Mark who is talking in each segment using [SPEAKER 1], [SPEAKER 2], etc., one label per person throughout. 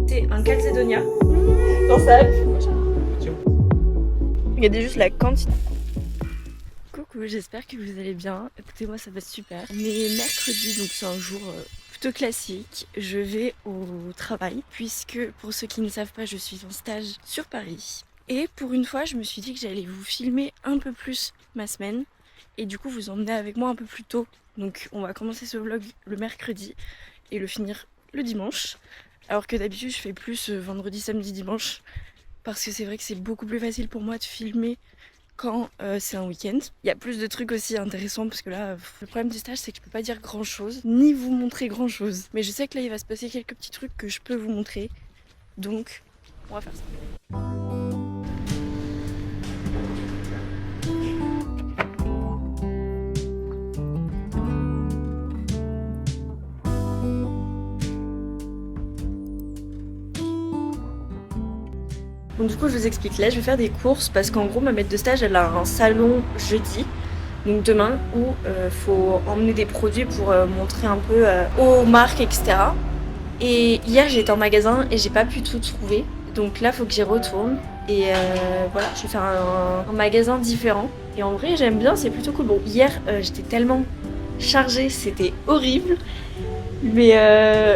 [SPEAKER 1] C'est un calzedonia.
[SPEAKER 2] Dans ça.
[SPEAKER 1] Regardez juste la quantité. Coucou, j'espère que vous allez bien. Écoutez, moi ça va super. On est mercredi, donc c'est un jour plutôt classique. Je vais au travail, puisque pour ceux qui ne savent pas, je suis en stage sur Paris. Et pour une fois, je me suis dit que j'allais vous filmer un peu plus ma semaine. Et du coup, vous emmener avec moi un peu plus tôt. Donc on va commencer ce vlog le mercredi et le finir le dimanche. Alors que d'habitude, je fais plus vendredi, samedi, dimanche. Parce que c'est vrai que c'est beaucoup plus facile pour moi de filmer quand c'est un week-end. Il y a plus de trucs aussi intéressants parce que là, le problème du stage, c'est que je peux pas dire grand chose, ni vous montrer grand chose. Mais je sais que là, il va se passer quelques petits trucs que je peux vous montrer. Donc, on va faire ça. Donc du coup, je vous explique. Là, je vais faire des courses parce qu'en gros, ma maître de stage, elle a un salon jeudi. Donc demain, où faut emmener des produits pour montrer un peu aux marques, etc. Et hier, j'étais en magasin et j'ai pas pu tout trouver. Donc là, faut que j'y retourne. Et voilà, je vais faire un magasin différent. Et en vrai, j'aime bien, c'est plutôt cool. Bon, hier, j'étais tellement chargée, c'était horrible. Mais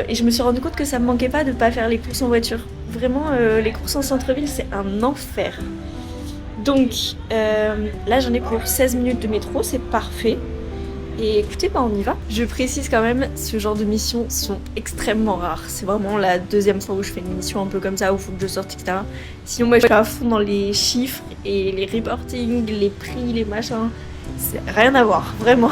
[SPEAKER 1] et je me suis rendu compte que ça me manquait pas de pas faire les courses en voiture. Vraiment, les courses en centre-ville, c'est un enfer. Donc là, j'en ai pour 16 minutes de métro, c'est parfait. Et écoutez, bah on y va. Je précise quand même, ce genre de missions sont extrêmement rares. C'est vraiment la deuxième fois où je fais une mission un peu comme ça, où il faut que je sorte, etc. Sinon, moi, je suis à fond dans les chiffres et les reporting, les prix, les machins. C'est rien à voir, vraiment.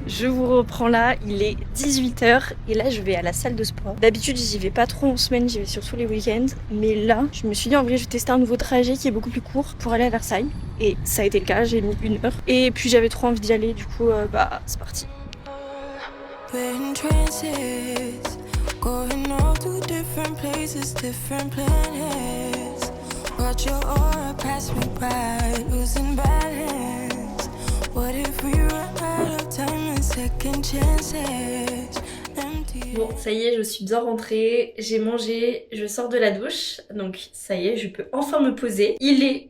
[SPEAKER 1] Je vous reprends là, il est 18h et là je vais à la salle de sport. D'habitude j'y vais pas trop en semaine, j'y vais surtout les week-ends. Mais là, je me suis dit en vrai je vais tester un nouveau trajet qui est beaucoup plus court pour aller à Versailles. Et ça a été le cas, j'ai mis 1 heure. Et puis j'avais trop envie d'y aller, du coup bah c'est parti. Bon, ça y est, je suis bien rentrée, j'ai mangé, je sors de la douche, donc ça y est, je peux enfin me poser. Il est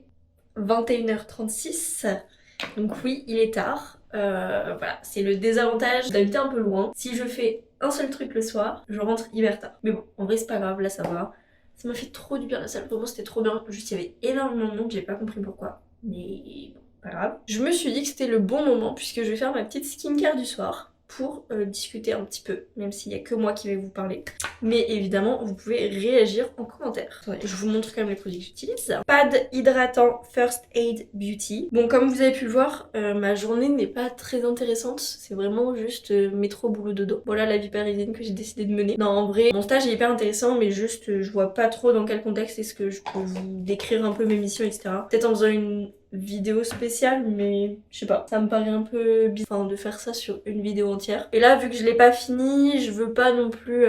[SPEAKER 1] 21h36, donc oui, il est tard. Voilà, c'est le désavantage d'habiter un peu loin. Si je fais un seul truc le soir, je rentre hyper tard. Mais bon, en vrai, c'est pas grave, là ça va. Ça m'a fait trop du bien la salle, vraiment c'était trop bien. Juste, il y avait énormément de monde, j'ai pas compris pourquoi. Mais bon, pas grave. Je me suis dit que c'était le bon moment puisque je vais faire ma petite skincare du soir pour discuter un petit peu, même s'il n'y a que moi qui vais vous parler. Mais évidemment, vous pouvez réagir en commentaire. Attendez, je vous montre quand même les produits que j'utilise. Pad hydratant First Aid Beauty. Bon, comme vous avez pu le voir, ma journée n'est pas très intéressante. C'est vraiment juste métro, boulot, dodo. Voilà la vie parisienne que j'ai décidé de mener. Non, en vrai, mon stage est hyper intéressant, mais juste, je vois pas trop dans quel contexte est-ce que je peux vous décrire un peu mes missions, etc. Peut-être en faisant une vidéo spéciale, mais je sais pas, ça me paraît un peu bizarre de faire ça sur une vidéo entière. Et là, vu que je l'ai pas fini, je veux pas non plus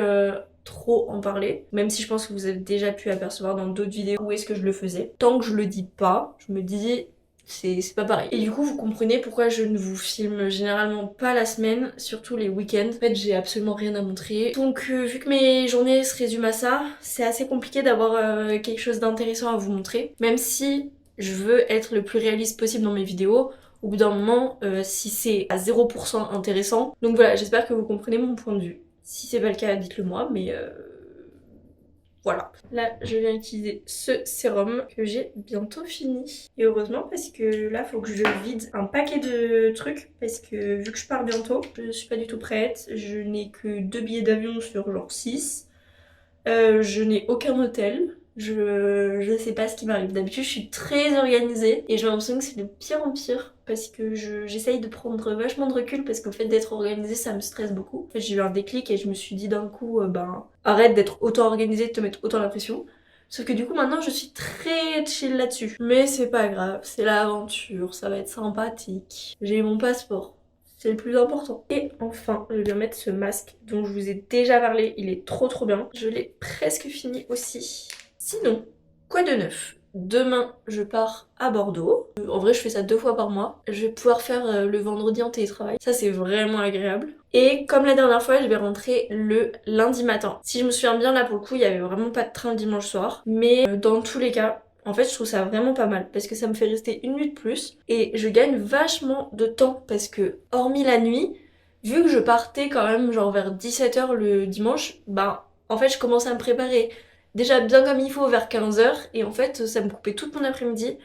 [SPEAKER 1] trop en parler, même si je pense que vous avez déjà pu apercevoir dans d'autres vidéos où est-ce que je le faisais. Tant que je le dis pas, je me dis c'est pas pareil. Et du coup, vous comprenez pourquoi je ne vous filme généralement pas la semaine, surtout les week-ends. En fait, j'ai absolument rien à montrer. Donc, vu que mes journées se résument à ça, c'est assez compliqué d'avoir quelque chose d'intéressant à vous montrer. Même si je veux être le plus réaliste possible dans mes vidéos, au bout d'un moment, si c'est à 0% intéressant. Donc voilà, j'espère que vous comprenez mon point de vue. Si c'est pas le cas, dites-le moi, mais voilà. Là, je viens utiliser ce sérum que j'ai bientôt fini. Et heureusement parce que là, faut que je vide un paquet de trucs parce que vu que je pars bientôt, je suis pas du tout prête. Je n'ai que 2 billets d'avion sur genre 6. Je n'ai aucun hôtel. Je sais pas ce qui m'arrive. D'habitude, je suis très organisée et j'ai l'impression que c'est de pire en pire parce que j'essaye de prendre vachement de recul parce qu'au fait d'être organisée, ça me stresse beaucoup. En fait, j'ai eu un déclic et je me suis dit d'un coup, arrête d'être autant organisée, de te mettre autant la pression. Sauf que du coup, maintenant, je suis très chill là-dessus. Mais c'est pas grave, c'est l'aventure, ça va être sympathique. J'ai mon passeport. C'est le plus important. Et enfin, je vais mettre ce masque dont je vous ai déjà parlé. Il est trop bien. Je l'ai presque fini aussi. Sinon, quoi de neuf? demain je pars à Bordeaux. En vrai je fais ça 2 fois par mois. Je vais pouvoir faire le vendredi en télétravail. Ça c'est vraiment agréable. Et comme la dernière fois, je vais rentrer le lundi matin. Si je me souviens bien, là pour le coup, il y avait vraiment pas de train le dimanche soir. Mais dans tous les cas, en fait, je trouve ça vraiment pas mal parce que ça me fait rester une nuit de plus et je gagne vachement de temps parce que, hormis la nuit, vu que je partais quand même genre vers 17h le dimanche, ben en fait, je commençais à me préparer déjà bien comme il faut vers 15h et en fait, ça me coupait toute mon après-midi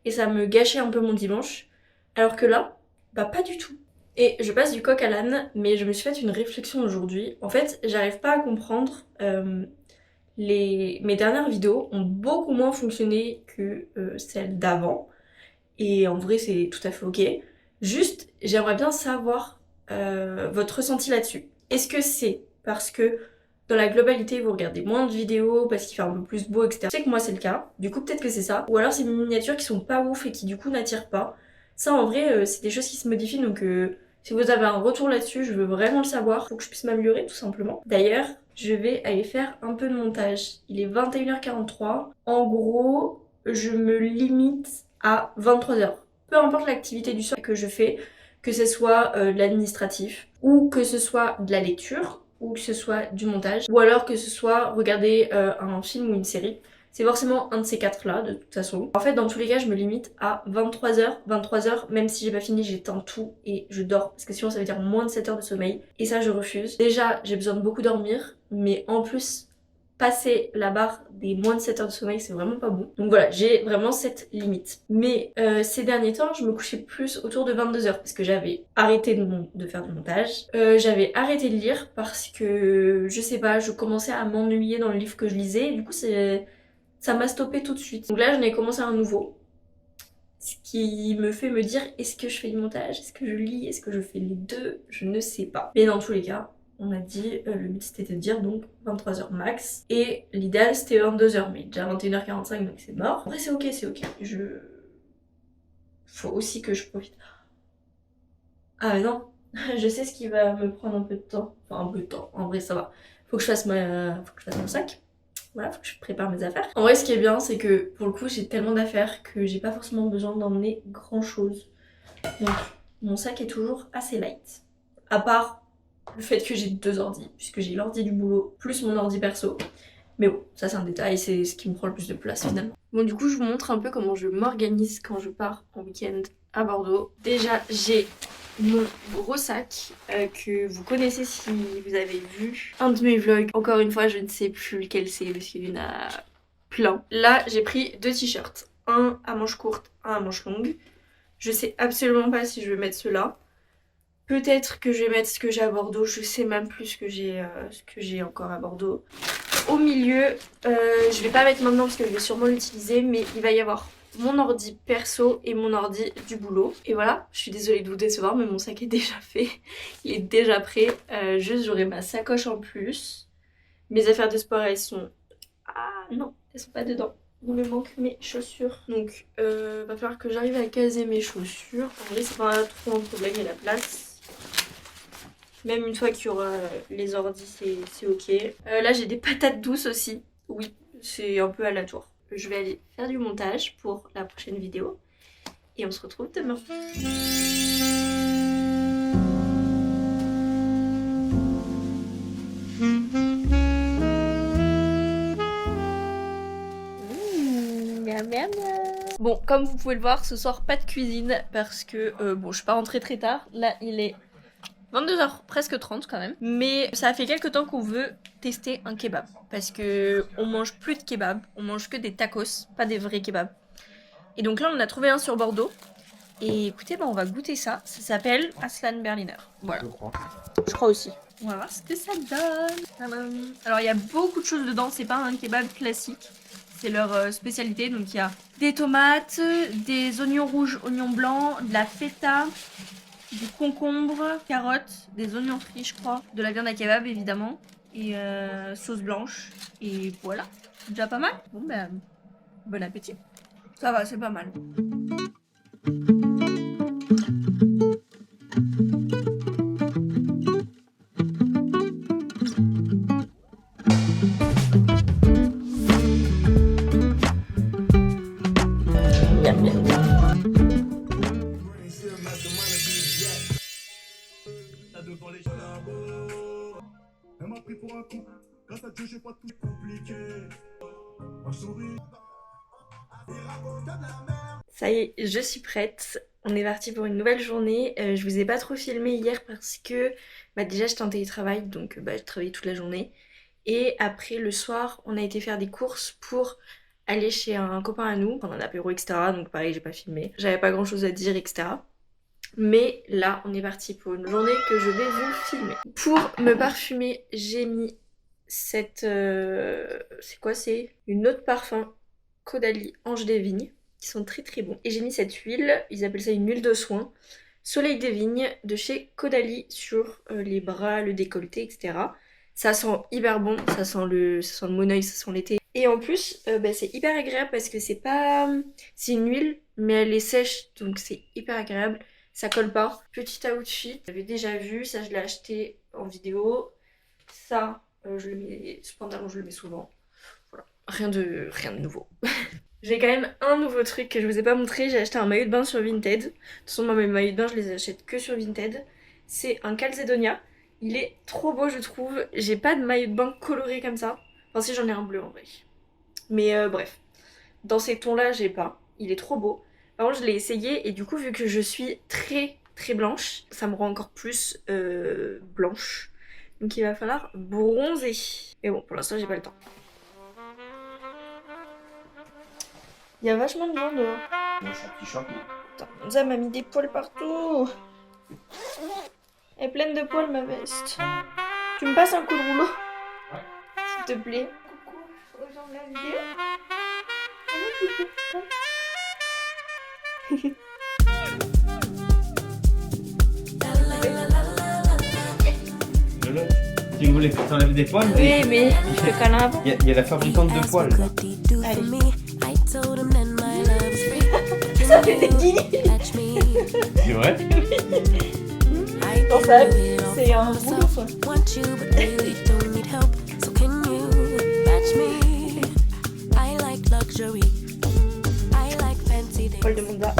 [SPEAKER 1] et ça me gâchait un peu mon dimanche. Alors que là, bah pas du tout. Et je passe du coq à l'âne, mais je me suis fait une réflexion aujourd'hui. En fait, j'arrive pas à comprendre. Mes dernières vidéos ont beaucoup moins fonctionné que celles d'avant. Et en vrai, c'est tout à fait ok. Juste, j'aimerais bien savoir votre ressenti là-dessus. Est-ce que c'est parce que dans la globalité, vous regardez moins de vidéos parce qu'il fait un peu plus beau, etc. Je sais que moi, c'est le cas. Du coup, peut-être que c'est ça. Ou alors, c'est mes miniatures qui sont pas ouf et qui, du coup, n'attirent pas. Ça, en vrai, c'est des choses qui se modifient. Donc, si vous avez un retour là-dessus, je veux vraiment le savoir pour que je puisse m'améliorer, tout simplement. D'ailleurs, je vais aller faire un peu de montage. Il est 21h43. En gros, je me limite à 23h. Peu importe l'activité du soir que je fais, que ce soit de l'administratif, ou que ce soit de la lecture, ou que ce soit du montage, ou alors que ce soit regarder un film ou une série. C'est forcément un de ces quatre-là, de toute façon. En fait, dans tous les cas, je me limite à 23h. 23h, même si j'ai pas fini, j'éteins tout et je dors. Parce que sinon, ça veut dire moins de 7 heures de sommeil. Et ça, je refuse. Déjà, j'ai besoin de beaucoup dormir. Mais en plus, passer la barre des moins de 7 heures de sommeil, c'est vraiment pas bon. Donc voilà, j'ai vraiment cette limite. Mais ces derniers temps, je me couchais plus autour de 22h parce que j'avais arrêté de faire du montage. J'avais arrêté de lire parce que, je sais pas, je commençais à m'ennuyer dans le livre que je lisais. Et du coup, ça m'a stoppé tout de suite. Donc là, j'en ai commencé un nouveau. Ce qui me fait me dire, est-ce que je fais du montage? Est-ce que je lis? Est-ce que je fais les deux? Je ne sais pas. Mais dans tous les cas, on a dit, le but c'était de dire donc 23h max. Et l'idéal c'était 22h, mais déjà 21h45 donc c'est mort. Après c'est ok, c'est ok. Faut aussi que je profite. Ah mais non, je sais ce qui va me prendre un peu de temps. Enfin un peu de temps, en vrai ça va. Faut que je fasse mon sac. Voilà, faut que je prépare mes affaires. En vrai, ce qui est bien, c'est que pour le coup, j'ai tellement d'affaires que j'ai pas forcément besoin d'emmener grand chose. Donc, mon sac est toujours assez light. À part le fait que j'ai 2 ordis, puisque j'ai l'ordi du boulot plus mon ordi perso. Mais bon, ça c'est un détail, c'est ce qui me prend le plus de place finalement. Bon, du coup, je vous montre un peu comment je m'organise quand je pars en week-end à Bordeaux. Déjà, j'ai mon gros sac que vous connaissez si vous avez vu un de mes vlogs. Encore une fois, je ne sais plus lequel c'est parce qu'il y en a plein. Là, j'ai pris 2 t-shirts. Un à manches courtes, un à manches longues. Je sais absolument pas si je vais mettre ceux-là. Peut-être que je vais mettre ce que j'ai à Bordeaux. Je sais même plus ce que j'ai encore à Bordeaux. Au milieu, je vais pas mettre maintenant parce que je vais sûrement l'utiliser, mais il va y avoir mon ordi perso et mon ordi du boulot. Et voilà, je suis désolée de vous décevoir, mais mon sac est déjà fait. Il est déjà prêt. Juste, j'aurai ma sacoche en plus. Mes affaires de sport, elles sont... Ah non, elles sont pas dedans. Il me manque mes chaussures. Donc, va falloir que j'arrive à caser mes chaussures. En vrai, c'est pas trop un problème, il y a la place. Même une fois qu'il y aura les ordis, c'est ok. Là, j'ai des patates douces aussi. Oui, c'est un peu aléatoire. Je vais aller faire du montage pour la prochaine vidéo. Et on se retrouve demain. Miam, miam, miam. Bon, comme vous pouvez le voir, ce soir, pas de cuisine parce que, bon, je suis pas rentrée très tard. Là, il est 22h, presque 30 quand même. Mais ça fait quelques temps qu'on veut tester un kebab. Parce que on mange plus de kebab, on mange que des tacos, pas des vrais kebabs. Et donc là, on en a trouvé un sur Bordeaux. Et écoutez, bah, on va goûter ça. Ça s'appelle Aslan Berliner. Voilà. Je crois aussi. On va voir ce que ça donne. Alors, il y a beaucoup de choses dedans. C'est pas un kebab classique. C'est leur spécialité. Donc, il y a des tomates, des oignons rouges, oignons blancs, de la feta, du concombre, carottes, des oignons frits, je crois, de la viande à kebab évidemment, et sauce blanche. Et voilà, déjà pas mal. Bon ben, bon appétit. Ça va, c'est pas mal.
[SPEAKER 2] Elle m'a pris pour un coup. Grâce à Dieu, j'ai pas tout compliqué. Un sourire.
[SPEAKER 1] Ça y est, je suis prête. On est parti pour une nouvelle journée. Je vous ai pas trop filmé hier parce que déjà j'étais en télétravail, donc je travaillais toute la journée. Et après le soir, on a été faire des courses pour aller chez un copain à nous pendant l'apéro, etc. Donc pareil, j'ai pas filmé. J'avais pas grand chose à dire, etc. Mais là, on est parti pour une journée que je vais vous filmer. Pour me parfumer, j'ai mis cette... c'est quoi, c'est une eau de parfum Caudalie Ange des Vignes, qui sont très très bons. Et j'ai mis cette huile, ils appellent ça une huile de soin, Soleil des Vignes de chez Caudalie sur les bras, le décolleté, etc. Ça sent hyper bon, ça sent le monoeil, ça sent l'été. Et en plus, c'est hyper agréable parce que c'est pas... C'est une huile, mais elle est sèche, donc c'est hyper agréable. Ça colle pas. Petit outfit, j'avais déjà vu, ça je l'ai acheté en vidéo. Ça, je le mets, ce pantalon je le mets souvent. Voilà, rien de nouveau. J'ai quand même un nouveau truc que je vous ai pas montré, j'ai acheté un maillot de bain sur Vinted. De toute façon, moi mes maillots de bain je les achète que sur Vinted. C'est un Calzedonia. Il est trop beau je trouve. J'ai pas de maillot de bain coloré comme ça. Enfin si, j'en ai un bleu en vrai. Mais bref, dans ces tons là j'ai pas. Il est trop beau. Par contre je l'ai essayé et du coup vu que je suis très très blanche, ça me rend encore plus blanche. Donc il va falloir bronzer. Et bon, pour l'instant j'ai pas le temps. Il y a vachement de monde dehors.
[SPEAKER 3] Moi, je suis un petit champion.
[SPEAKER 1] Putain, Hamza m'a mis des poils partout. Elle est pleine de poils ma veste. Tu me passes un coup de rouleau?
[SPEAKER 3] Ouais.
[SPEAKER 1] S'il te plaît. Coucou aux gens de la vidéo.
[SPEAKER 3] Tu voulais que t'enlèves des poils?
[SPEAKER 1] Oui, mais je te câlin avant.
[SPEAKER 3] Il y a la fabricante de poils.
[SPEAKER 1] Allez. Ça fait des guillis.
[SPEAKER 3] C'est vrai?
[SPEAKER 1] Dans ça, c'est un boulot quoi. Paul de Monda.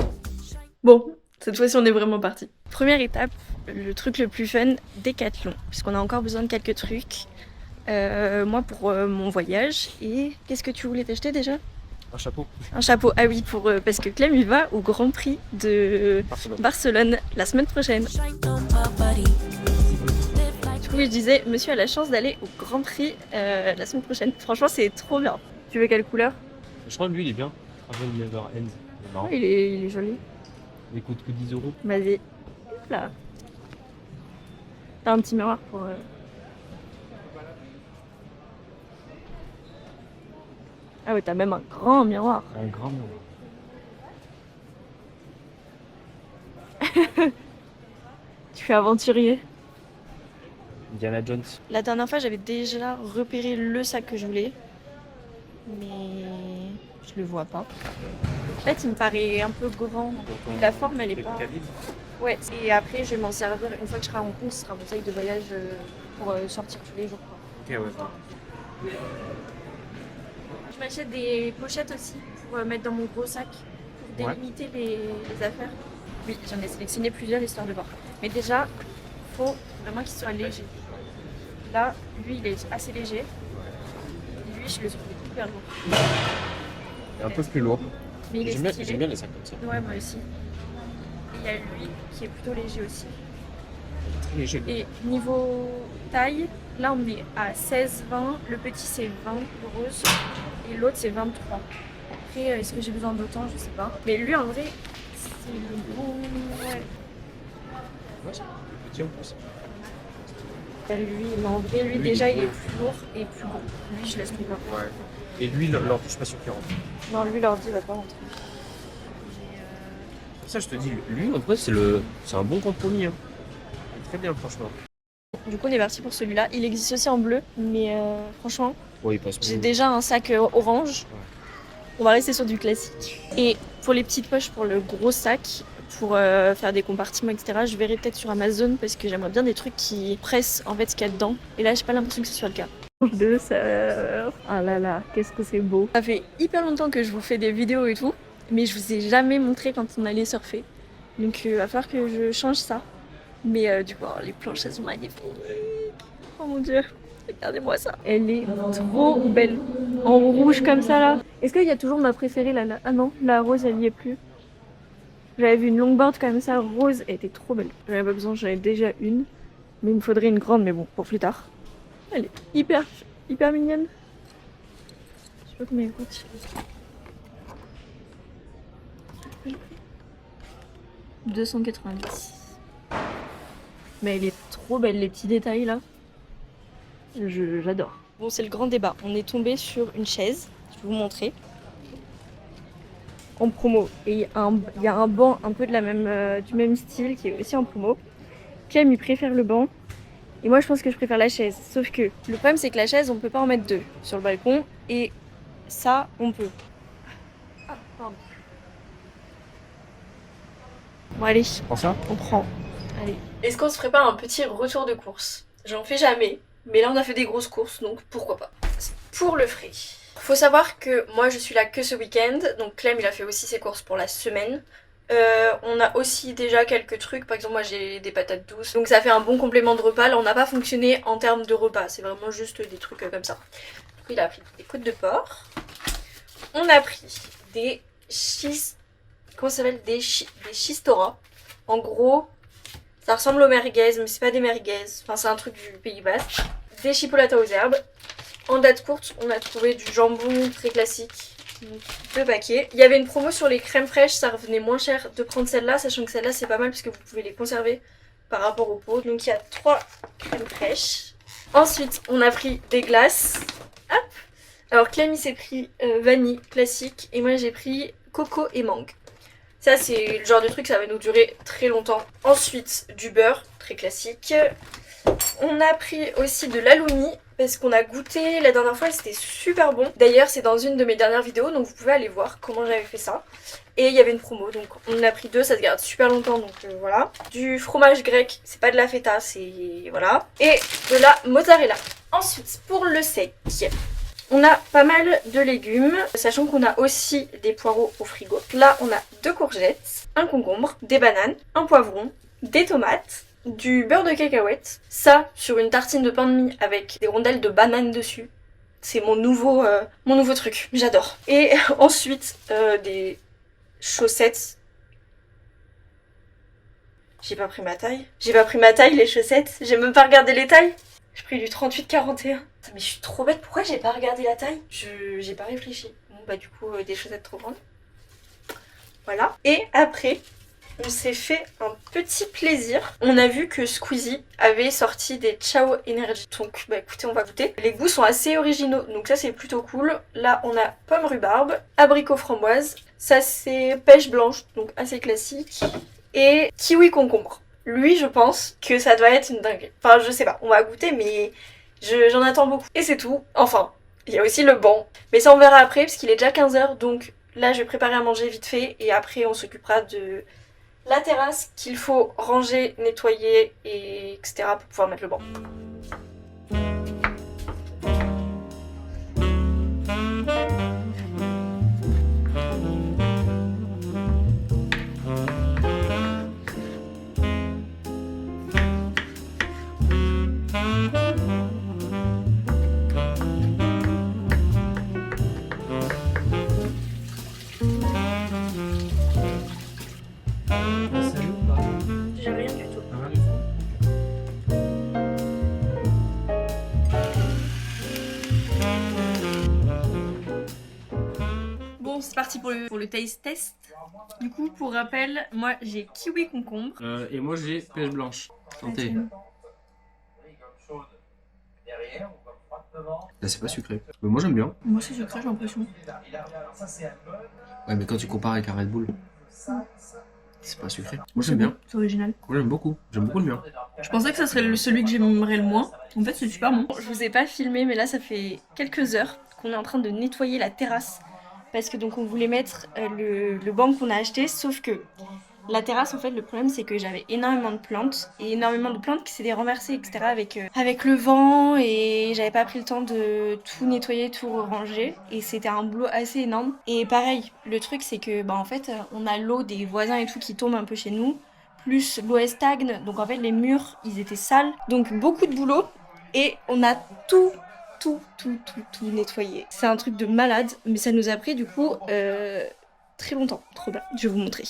[SPEAKER 1] Bon, cette fois-ci on est vraiment parti. Première étape, le truc le plus fun, Décathlon. Puisqu'on a encore besoin de quelques trucs. Moi pour mon voyage. Et qu'est-ce que tu voulais t'acheter déjà?
[SPEAKER 3] Un chapeau.
[SPEAKER 1] Un chapeau, ah oui, parce que Clem il va au Grand Prix de Barcelone la semaine prochaine. Du coup je disais, monsieur a la chance d'aller au Grand Prix la semaine prochaine. Franchement c'est trop bien. Tu veux quelle couleur?
[SPEAKER 3] Je crois que lui, il est bien. Travel Never Ends. Il est marrant.
[SPEAKER 1] Il est joli.
[SPEAKER 3] Il coûte que 10 €.
[SPEAKER 1] Vas-y. Hop là. T'as un petit miroir pour... Ah ouais, t'as même un grand miroir.
[SPEAKER 3] Un grand miroir.
[SPEAKER 1] Tu es aventurier.
[SPEAKER 3] Indiana Jones.
[SPEAKER 1] La dernière fois, j'avais déjà repéré le sac que je voulais. Mais je le vois pas. En fait, il me paraît un peu grand. La forme, elle est pas... Ouais, et après, je vais m'en servir. Une fois que je serai en cours, ce sera mon sac de voyage pour sortir tous les jours. Quoi.
[SPEAKER 3] Ok, ouais.
[SPEAKER 1] Je m'achète des pochettes aussi pour mettre dans mon gros sac, pour délimiter les affaires. Oui, j'en ai sélectionné plusieurs histoire de voir. Mais déjà, il faut vraiment qu'il soit léger. Là, lui, il est assez léger. Et lui, je le trouve hyper lourd.
[SPEAKER 3] Un peu plus lourd.
[SPEAKER 1] Mais il est stylé.
[SPEAKER 3] J'aime bien les sacs comme ça.
[SPEAKER 1] Ouais, moi aussi. Et il y a lui qui est plutôt léger aussi.
[SPEAKER 3] Très léger.
[SPEAKER 1] Et niveau taille, là on est à 16-20, le petit c'est 20 rose et l'autre c'est 23. Après, est-ce que j'ai besoin d'autant? Je sais pas. Mais lui en vrai, c'est le bon. Ouais.
[SPEAKER 3] Ouais, c'est plus petit en plus.
[SPEAKER 1] Lui, mais en vrai, lui déjà il est plus lourd et plus gros. Lui, je laisse tomber.
[SPEAKER 3] Ouais. Et lui, l'ordi, je suis pas sûr qu'il rentre.
[SPEAKER 1] Non, lui, l'ordi va pas rentrer.
[SPEAKER 3] Ça, je te dis, lui, en vrai, c'est un bon compromis. Hein. Très bien, franchement.
[SPEAKER 1] Du coup, on est parti pour celui-là. Il existe aussi en bleu, mais franchement,
[SPEAKER 3] Ouais, il passe
[SPEAKER 1] j'ai déjà un sac orange.
[SPEAKER 3] Ouais.
[SPEAKER 1] On va rester sur du classique. Et pour les petites poches, pour le gros sac, pour faire des compartiments, etc., je verrai peut-être sur Amazon parce que j'aimerais bien des trucs qui pressent en fait ce qu'il y a dedans. Et là, j'ai pas l'impression que ce soit le cas. Deux sœurs. Ah là là, qu'est-ce que c'est beau. Ça fait hyper longtemps que je vous fais des vidéos et tout, mais je vous ai jamais montré quand on allait surfer. Donc il va falloir que je change ça. Mais du coup, alors, les planches, elles sont magnifiques. Oh mon dieu, regardez-moi ça. Elle est trop belle. En rouge comme ça là. Est-ce qu'il y a toujours ma préférée là? Ah non, la rose, elle n'y est plus. J'avais vu une longboard comme ça, rose, elle était trop belle. J'en avais pas besoin, j'en ai déjà une. Mais il me faudrait une grande, mais bon, pour plus tard. Elle est hyper mignonne. Je sais pas combien elle coûte. 290. Mais elle est trop belle, les petits détails là. J'adore. Bon, c'est le grand débat. On est tombé sur une chaise. Je vais vous montrer. En promo. Et il y a un banc un peu de du même style qui est aussi en promo. Clem, il préfère le banc. Et moi, je pense que je préfère la chaise. Sauf que le problème, c'est que la chaise, on peut pas en mettre deux sur le balcon. Et ça, on peut. Ah, pardon. Bon, allez,
[SPEAKER 3] Prends ça.
[SPEAKER 1] on prend. Allez. Est-ce qu'on se prépare un petit retour de course? J'en fais jamais. Mais là, on a fait des grosses courses, donc pourquoi pas. Pour le frais. Faut savoir que moi, je suis là que ce week-end. Donc Clem, il a fait aussi ses courses pour la semaine. On a aussi déjà quelques trucs, par exemple moi j'ai des patates douces, donc ça fait un bon complément de repas. Là on n'a pas fonctionné en termes de repas, c'est vraiment juste des trucs comme ça. Du coup il a pris des côtes de porc, on a pris des comment ça s'appelle, des chistora. En gros ça ressemble aux merguez mais c'est pas des merguez, enfin c'est un truc du Pays Basque. Des chipolatas aux herbes. En date courte on a trouvé du jambon très classique. 2 paquets. Il y avait une promo sur les crèmes fraîches, ça revenait moins cher de prendre celle-là, sachant que celle-là c'est pas mal parce que vous pouvez les conserver par rapport aux pots. Donc il y a 3 crèmes fraîches. Ensuite on a pris des glaces. Hop. Alors Clem il s'est pris vanille classique et moi j'ai pris coco et mangue. Ça c'est le genre de truc ça va nous durer très longtemps. Ensuite du beurre, très classique. On a pris aussi de l'aloumi parce qu'on a goûté la dernière fois et c'était super bon. D'ailleurs c'est dans une de mes dernières vidéos donc vous pouvez aller voir comment j'avais fait ça. Et il y avait une promo donc on en a pris 2, ça se garde super longtemps donc voilà. Du fromage grec, c'est pas de la feta, c'est voilà. Et de la mozzarella. Ensuite pour le sec, on a pas mal de légumes, sachant qu'on a aussi des poireaux au frigo. Là on a 2 courgettes, un concombre, des bananes, un poivron, des tomates, du beurre de cacahuète, ça sur une tartine de pain de mie avec des rondelles de banane dessus. C'est mon nouveau truc, j'adore. Et ensuite des chaussettes. J'ai pas pris ma taille. J'ai pas pris ma taille les chaussettes, j'ai même pas regardé les tailles. J'ai pris du 38-41. Mais je suis trop bête, pourquoi j'ai pas regardé la taille? J'ai pas réfléchi. Bon bah du coup des chaussettes trop grandes. Voilà. Et après on s'est fait un petit plaisir. On a vu que Squeezie avait sorti des Ciao Energy. Donc bah écoutez, on va goûter. Les goûts sont assez originaux, donc ça c'est plutôt cool. Là on a pomme rhubarbe, abricot framboise. Ça c'est pêche blanche, donc assez classique. Et kiwi concombre. Lui je pense que ça doit être une dinguerie. Enfin je sais pas, on va goûter mais j'en attends beaucoup. Et c'est tout. Enfin, il y a aussi le banc. Mais ça on verra après parce qu'il est déjà 15h. Donc là je vais préparer à manger vite fait. Et après on s'occupera de la terrasse qu'il faut ranger, nettoyer, et etc. pour pouvoir mettre le banc. J'ai rien du tout. Bon, c'est parti pour le taste test. Du coup, pour rappel, moi j'ai kiwi concombre.
[SPEAKER 3] Et moi j'ai pêche blanche. Santé. Là c'est pas sucré. Mais moi j'aime bien.
[SPEAKER 1] Moi c'est sucré, j'ai l'impression.
[SPEAKER 3] Ouais mais quand tu compares avec un Red Bull, c'est pas sucré. Moi j'aime bien.
[SPEAKER 1] C'est original.
[SPEAKER 3] Moi j'aime beaucoup. J'aime beaucoup le mien.
[SPEAKER 1] Je pensais que ça serait celui que j'aimerais le moins. En fait c'est super bon. Je vous ai pas filmé mais là ça fait quelques heures qu'on est en train de nettoyer la terrasse. Parce que donc on voulait mettre le banc qu'on a acheté, sauf que la terrasse en fait le problème c'est que j'avais énormément de plantes et énormément de plantes qui s'étaient renversées etc avec le vent et j'avais pas pris le temps de tout nettoyer, tout ranger et c'était un boulot assez énorme. Et pareil, le truc c'est que bah en fait on a l'eau des voisins et tout qui tombe un peu chez nous, plus l'eau stagne, donc en fait les murs ils étaient sales, donc beaucoup de boulot et on a tout nettoyé. C'est un truc de malade, mais ça nous a pris du coup très longtemps, trop bien, je vais vous montrer.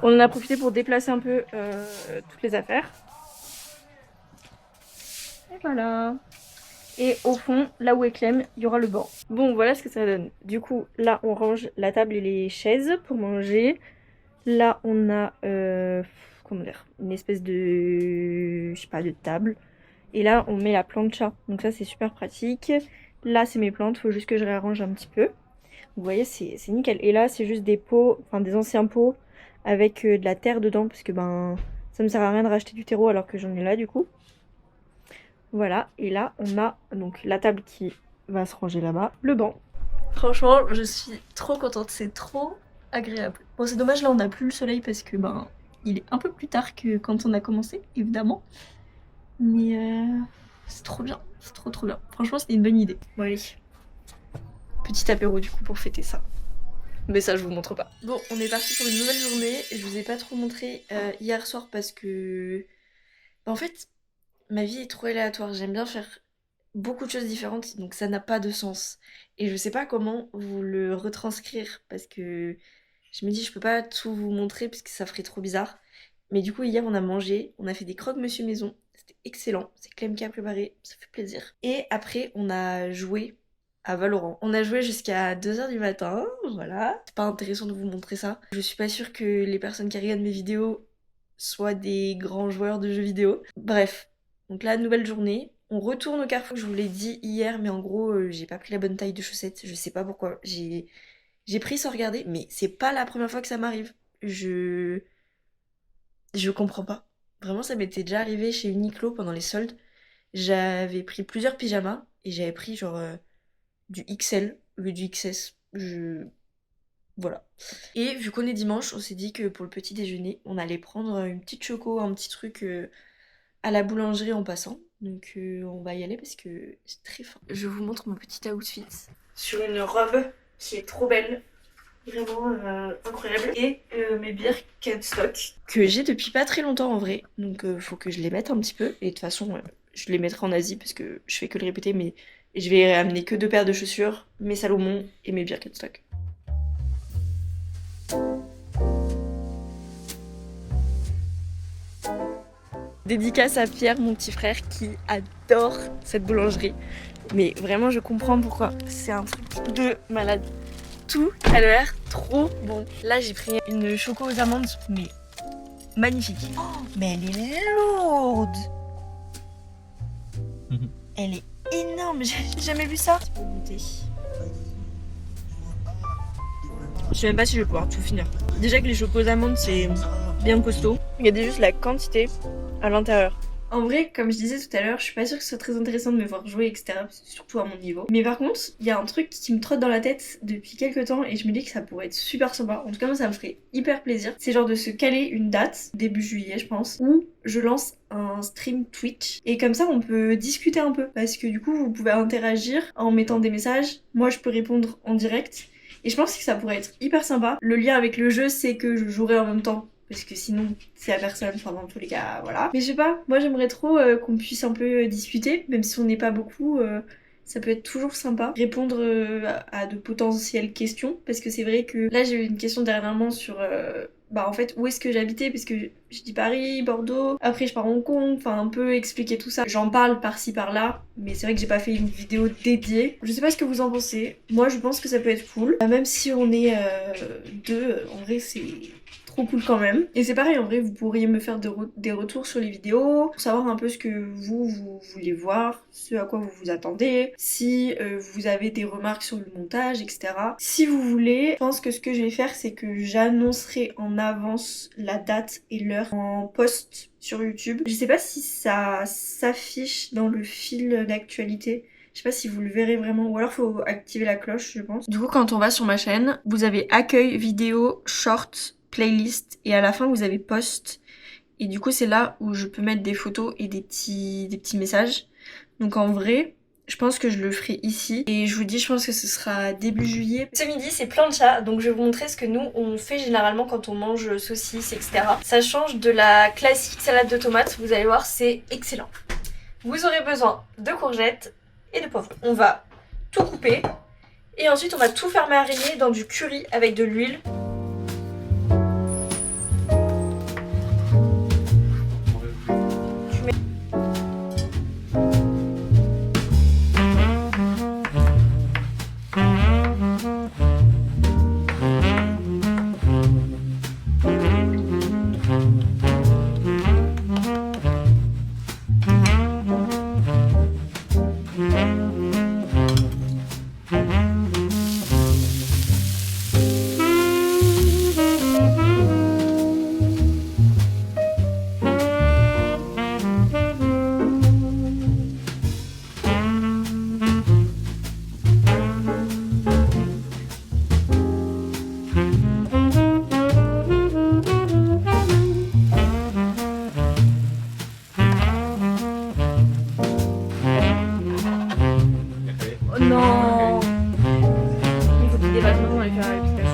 [SPEAKER 1] On en a profité pour déplacer un peu toutes les affaires. Et voilà. Et au fond, là où est Clem, il y aura le banc. Bon, voilà ce que ça donne. Du coup, là, on range la table et les chaises pour manger. Là, on a, comment dire, une espèce de, je sais pas, de table. Et là, on met la plancha. Donc ça, c'est super pratique. Là, c'est mes plantes. Faut juste que je réarrange un petit peu. Vous voyez, c'est nickel. Et là, c'est juste des pots, enfin des anciens pots avec de la terre dedans. Parce que ben, ça me sert à rien de racheter du terreau alors que j'en ai là, du coup. Voilà, et là on a donc la table qui va se ranger là-bas, le banc. Franchement, je suis trop contente, c'est trop agréable. Bon, c'est dommage, là on n'a plus le soleil parce que ben il est un peu plus tard que quand on a commencé, évidemment. Mais c'est trop bien, c'est trop bien. Franchement, c'était une bonne idée. Bon, allez, petit apéro du coup pour fêter ça. Mais ça, je vous montre pas. Bon, on est parti pour une nouvelle journée. Je vous ai pas trop montré hier soir parce que. En fait, ma vie est trop aléatoire, j'aime bien faire beaucoup de choses différentes, donc ça n'a pas de sens. Et je sais pas comment vous le retranscrire, parce que je me dis je peux pas tout vous montrer, parce que ça ferait trop bizarre. Mais du coup hier on a mangé, on a fait des croque monsieur maison, c'était excellent, c'est Clem qui a préparé, ça fait plaisir. Et après on a joué à Valorant. On a joué jusqu'à 2 heures du matin, voilà. C'est pas intéressant de vous montrer ça. Je suis pas sûre que les personnes qui regardent mes vidéos soient des grands joueurs de jeux vidéo. Bref. Donc là, nouvelle journée. On retourne au Carrefour, je vous l'ai dit hier, mais en gros, j'ai pas pris la bonne taille de chaussettes. Je sais pas pourquoi. J'ai pris sans regarder, mais c'est pas la première fois que ça m'arrive. Je comprends pas. Vraiment, ça m'était déjà arrivé chez Uniqlo pendant les soldes. J'avais pris plusieurs pyjamas et j'avais pris genre du XL au lieu du XS. Voilà. Et vu qu'on est dimanche, on s'est dit que pour le petit déjeuner, on allait prendre une petite choco, un petit truc à la boulangerie en passant. Donc on va y aller parce que c'est très fin. Je vous montre mon petit outfit sur une robe qui est trop belle. Vraiment incroyable. Et mes Birkenstock que j'ai depuis pas très longtemps en vrai. Donc faut que je les mette un petit peu. Et de toute façon, je les mettrai en Asie parce que je fais que le répéter. Mais je vais amener que 2 paires de chaussures, mes Salomon et mes Birkenstock. Dédicace à Pierre, mon petit frère, qui adore cette boulangerie. Mais vraiment, je comprends pourquoi. C'est un truc de malade. Tout a l'air trop bon. Là, j'ai pris une choco aux amandes, mais magnifique. Oh, mais elle est lourde. Elle est énorme. J'ai jamais vu ça. Je sais même pas si je vais pouvoir tout finir. Déjà que les chocos aux amandes, c'est bien costaud. Regardez juste la quantité à l'intérieur. En vrai, comme je disais tout à l'heure, je suis pas sûre que ce soit très intéressant de me voir jouer, etc. Surtout à mon niveau. Mais par contre, il y a un truc qui me trotte dans la tête depuis quelques temps et je me dis que ça pourrait être super sympa. En tout cas, moi, ça me ferait hyper plaisir. C'est genre de se caler une date, début juillet, je pense, où je lance un stream Twitch. Et comme ça, on peut discuter un peu. Parce que du coup, vous pouvez interagir en mettant des messages. Moi, je peux répondre en direct. Et je pense que ça pourrait être hyper sympa. Le lien avec le jeu, c'est que je jouerai en même temps. Parce que sinon, c'est à personne, enfin dans tous les cas, voilà. Mais je sais pas, moi j'aimerais trop qu'on puisse un peu discuter, même si on n'est pas beaucoup, ça peut être toujours sympa. Répondre à de potentielles questions, parce que c'est vrai que là j'ai eu une question dernièrement sur, bah en fait, où est-ce que j'habitais, parce que je dis Paris, Bordeaux, après je pars Hong Kong, enfin un peu expliquer tout ça. J'en parle par-ci par-là, mais c'est vrai que j'ai pas fait une vidéo dédiée. Je sais pas ce que vous en pensez, moi je pense que ça peut être cool. Même si on est deux, en vrai c'est trop cool quand même. Et c'est pareil, en vrai, vous pourriez me faire des retours sur les vidéos, pour savoir un peu ce que vous voulez voir, ce à quoi vous vous attendez, si vous avez des remarques sur le montage, etc. Si vous voulez, je pense que ce que je vais faire, c'est que j'annoncerai en avance la date et l'heure en post sur YouTube. Je sais pas si ça s'affiche dans le fil d'actualité. Je sais pas si vous le verrez vraiment, ou alors faut activer la cloche, je pense. Du coup, quand on va sur ma chaîne, vous avez accueil, vidéo, short, playlist, et à la fin vous avez post. Et du coup, c'est là où je peux mettre des photos et des petits messages. Donc en vrai, Je pense que je le ferai ici. Et je vous dis, je pense que ce sera début juillet. Ce midi, c'est plancha. Donc je vais vous montrer ce que nous, on fait généralement quand on mange saucisses, etc. Ça change de la classique salade de tomates. Vous allez voir, c'est excellent. Vous aurez besoin de courgettes et de poivrons. On va tout couper. Et ensuite, on va tout faire mariner dans du curry avec de l'huile. Non. Il faut qu'il dépasse maintenant et faire la